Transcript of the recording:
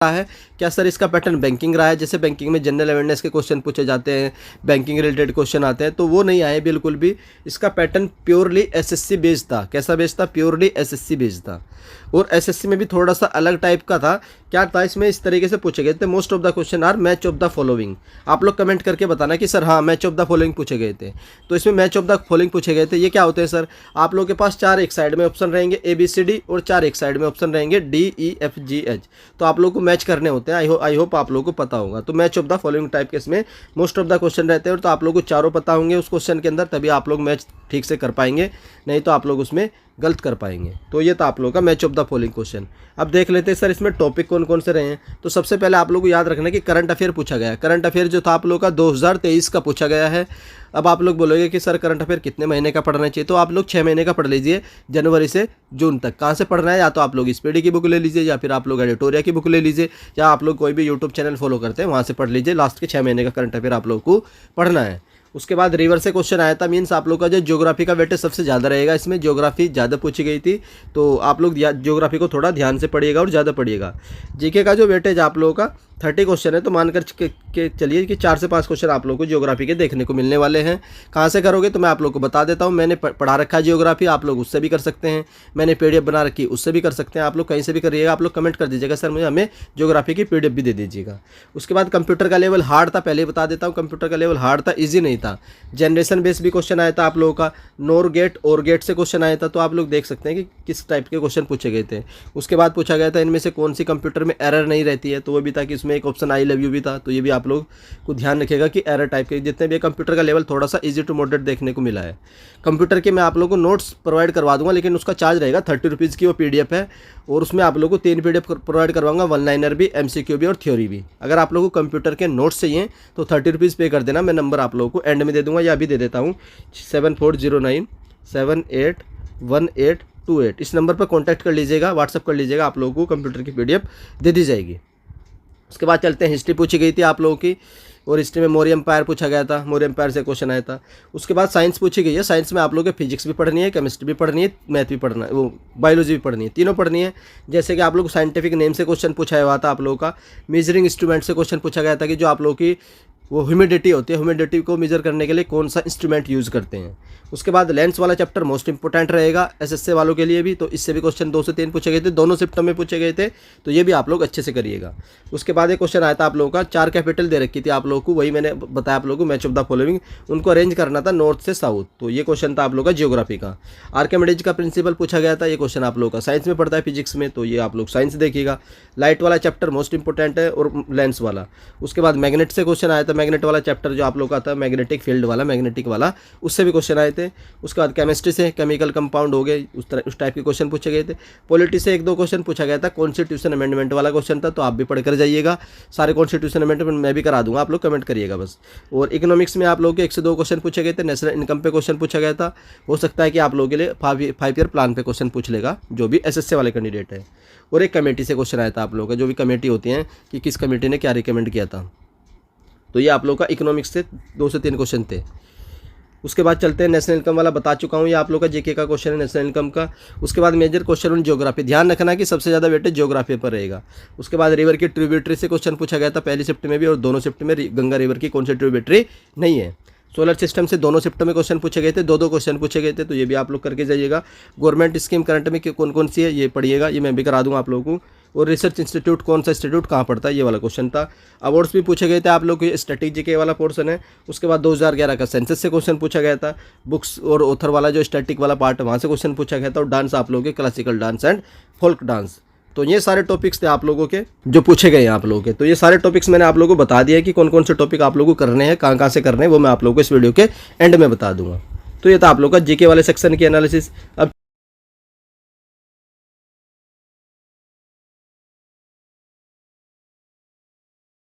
रहा है क्या सर इसका पैटर्न बैंकिंग रहा है, जैसे बैंकिंग में जनरल अवेयरनेस के क्वेश्चन पूछे जाते हैं, बैंकिंग रिलेटेड क्वेश्चन आते हैं, तो वो नहीं आए बिल्कुल भी। इसका पैटर्न प्योरली एसएससी बेस्ड था। कैसा बेस्ड था? प्योरली एसएससी बेस्ड था। और एसएससी में भी थोड़ा सा अलग टाइप का था। क्या था इसमें? इस तरीके से पूछे गए थे, most of the question are match of the following. आप लोग कमेंट करके बताना कि सर हाँ मैच ऑफ द फॉलोइंग पूछे गए थे। तो इसमें मैच ऑफ द फॉलोइंग पूछे गए थे। ये क्या होते हैं सर? आप लोगों के पास 4 एक साइड में ऑप्शन रहेंगे ABCD और 4 एक साइड में ऑप्शन रहेंगे DEFGH। तो आप लोगों को मैच करने होते हैं। आई होप आप लोगों को पता होगा। तो match of the following type के इसमें मोस्ट ऑफ द क्वेश्चन रहते हैं। और तो आप लोगों को चारों पता होंगे उस क्वेश्चन के अंदर, तभी आप लोग मैच ठीक से कर पाएंगे, नहीं तो आप लोग उसमें गलत कर पाएंगे। तो ये था आप लोगों का match of the following question. अब देख लेते हैं सर इसमें टॉपिक कौन कौन से रहे हैं। तो सबसे पहले आप लोगों को याद रखना कि करंट अफेयर पूछा गया है। करंट अफेयर जो था आप लोगों का 2023 का पूछा गया है। अब आप लोग बोलोगे कि सर करंट अफेयर कितने महीने का पढ़ना चाहिए, तो आप लोग 6 महीने का पढ़ लीजिए, जनवरी से जून तक। कहाँ से पढ़ना है? या तो आप लोग स्पीडी की बुक ले लीजिए, या फिर आप लोग एडिटोरिया की बुक ले लीजिए, या आप लोग कोई भी यूट्यूब चैनल फॉलो करते हैं वहाँ से पढ़ लीजिए। लास्ट के 6 महीने का करंट अफेयर आप लोग को पढ़ना है। उसके बाद रिवर से क्वेश्चन आया था, मीन्स आप लोग का जो ज्योग्राफी का वेटेज सबसे ज़्यादा रहेगा। इसमें ज्योग्राफी ज़्यादा पूछी गई थी, तो आप लोग ज्योग्राफी को थोड़ा ध्यान से पढ़िएगा और ज़्यादा पढ़िएगा। जीके का जो वेटेज आप लोगों का 30 क्वेश्चन है, तो मानकर के चलिए कि 4 से 5 क्वेश्चन आप लोगों को ज्योग्राफी के देखने को मिलने वाले हैं। कहाँ से करोगे तो मैं आप लोग को बता देता हूँ। मैंने पढ़ा रखा है ज्योग्राफी, आप लोग उससे भी कर सकते हैं। मैंने PDF बना रखी, उससे भी कर सकते हैं। आप लोग कहीं से भी करिएगा। आप लोग कमेंट कर दीजिएगा सर मुझे हमें ज्योग्राफी की PDF भी दे दीजिएगा। उसके बाद कंप्यूटर का लेवल हार्ड था, पहले ही बता देता हूँ। कंप्यूटर का लेवल हार्ड था, ईजी नहीं था। जनरेशन बेस भी क्वेश्चन आया था आप लोगों का। नोर गेट और गेट से क्वेश्चन आया था, तो आप लोग देख सकते हैं कि किस टाइप के क्वेश्चन पूछे गए थे। उसके बाद पूछा गया था इनमें से कौन सी कंप्यूटर में एरर नहीं रहती है, तो वो भी था कि इसमें एक ऑप्शन आई लव यू भी था। तो ये भी आप लोग को ध्यान रखिएगा कि एरर टाइप के जितने भी कंप्यूटर का लेवल थोड़ा सा इजी टू मॉडरेट देखने को मिला है। कंप्यूटर के मैं आप लोगों को नोट्स प्रोवाइड करवा दूंगा, लेकिन उसका चार्ज रहेगा 30 रुपीज़ की। वो PDF है, और उसमें आप लोगों को 3 PDF प्रोवाइड करवाऊंगा, 1 लाइनर भी, MCQ भी और थ्योरी भी। अगर आप लोगों को कंप्यूटर के नोट्स चाहिए तो 30 रुपीज़ पे कर देना। मैं नंबर आप लोगों को एंड में दे दूंगा, या अभी दे देता हूँ 7409 781828। इस नंबर पर कॉन्टैक्ट कर लीजिएगा, व्हाट्सअप कर लीजिएगा, आप लोगों को कंप्यूटर की PDF दे दी जाएगी। उसके बाद चलते हैं, हिस्ट्री पूछी गई थी आप लोगों की, और हिस्ट्री में मौर्य एम्पायर पूछा गया था। मौर्य एम्पायर से क्वेश्चन आया था। उसके बाद साइंस पूछी गई है। साइंस में आप लोगों को फिजिक्स भी पढ़नी है, केमिस्ट्री भी पढ़नी है, मैथ भी पढ़ना है, वो बायोलॉजी भी पढ़नी है, तीनों पढ़नी है। जैसे कि आप लोग को साइंटिफिक नेम से क्वेश्चन पूछा हुआ था आप लोगों का। मेजरिंग इंस्ट्रूमेंट से क्वेश्चन पूछा गया था कि जो आप लोगों की वो ह्यूमिडिटी होती है, ह्यूमिडिटी को मेजर करने के लिए कौन सा इंस्ट्रूमेंट यूज़ करते हैं। उसके बाद लेंस वाला चैप्टर मोस्ट इंपोर्टेंट रहेगा SSC वालों के लिए भी, तो इससे भी क्वेश्चन 2 से 3 पूछे गए थे, दोनों शिफ्टों में पूछे गए थे, तो ये भी आप लोग अच्छे से करिएगा। उसके बाद एक क्वेश्चन आया था आप लोगों का, 4 कैपिटल दे रखी थी आप लोगों को, वही मैंने बताया आप लोगों को मैच ऑफ द फॉलोइंग, उनको अरेंज करना था नॉर्थ से साउथ। तो ये क्वेश्चन था आप लोगों का जियोग्राफी का। आर्किमिडीज का प्रिंसिपल पूछा गया था, ये क्वेश्चन आप लोगों का साइंस में पड़ता है, फिजिक्स में, तो ये आप लोग साइंस देखिएगा। लाइट वाला चैप्टर मोस्ट इंपोर्टेंट है, और लेंस वाला। उसके बाद मैग्नेट से क्वेश्चन आया था, मैग्नेट वाला चैप्टर जो आप लोग का था, मैग्नेटिक फील्ड वाला, मैग्नेटिक वाला, उससे भी क्वेश्चन आए थे। उसके बाद केमिस्ट्री से केमिकल कंपाउंड हो गए, उस टाइप के क्वेश्चन पूछे गए थे। पॉलिटी से 1-2 क्वेश्चन पूछा गया था। कॉन्स्टिट्यूशन अमेंडमेंट वाला क्वेश्चन था, तो आप भी पढ़ कर जाइएगा। सारे कॉन्स्टिट्यूशन अमेंडमेंट मैं भी करा दूंगा, आप लोग कमेंट करिएगा बस। और इकोनॉमिक्स में आप लोग के 1 से 2 क्वेश्चन पूछे गए थे। नेशनल इनकम पे क्वेश्चन पूछा गया था। हो सकता है कि आप लोगों के लिए 5 ईयर प्लान पे क्वेश्चन पूछ लेगा, जो भी SSC वाले कैंडिडेट है। और एक कमेटी से क्वेश्चन आया था आप लोगों का, जो भी कमेटी होती है कि किस कमेटी ने क्या रिकमेंड किया था। तो ये आप लोग का इकोनॉमिक्स से 2 से 3 क्वेश्चन थे। उसके बाद चलते हैं, नेशनल इनकम वाला बता चुका हूँ, ये आप लोग का जीके का क्वेश्चन है नेशनल इनकम का। उसके बाद मेजर क्वेश्चन ऑन ज्योग्राफी, ध्यान रखना कि सबसे ज़्यादा वेटेज ज्योग्राफी पर रहेगा। उसके बाद रिवर की ट्रिब्यूटरी से क्वेश्चन पूछा गया था, पहली शिफ्ट में भी और दोनों शिफ्ट में। गंगा रिवर की कौन सी ट्रिब्यूटरी नहीं है। सोलर सिस्टम से दोनों शिफ्ट में क्वेश्चन पूछे गए थे, 2-2 क्वेश्चन पूछे गए थे, तो ये भी आप लोग करके जाइएगा। गवर्नमेंट स्कीम करंट में कौन कौन सी है ये पढ़िएगा, ये मैं भी करा दूंगा आप लोगों को। और रिसर्च इंस्टीट्यूट कौन सा इंस्टीट्यूट कहाँ पड़ता है, ये वाला क्वेश्चन था। अवार्ड्स भी पूछे गए थे आप लोग को, स्टैटिक के वाला पोर्सन है। उसके बाद 2011 का सेंसस से क्वेश्चन पूछा गया था। बुक्स और ऑथर वाला जो स्टैटिक वाला पार्ट है वहाँ से क्वेश्चन पूछा गया था। और डांस आप लोगों के classical dance and folk dance. तो ये सारे टॉपिक्स थे आप लोगों के जो पूछे गए हैं आप लोगों के। तो ये सारे टॉपिक्स मैंने आप लोगों को बता दिया कि कौन कौन से टॉपिक आप लोगों को करने हैं, कहाँ से करने हैं, वो मैं आप लोगों को इस वीडियो के एंड में बता दूंगा। तो ये था आप लोगों का जीके वाले सेक्शन की एनालिसिस। अब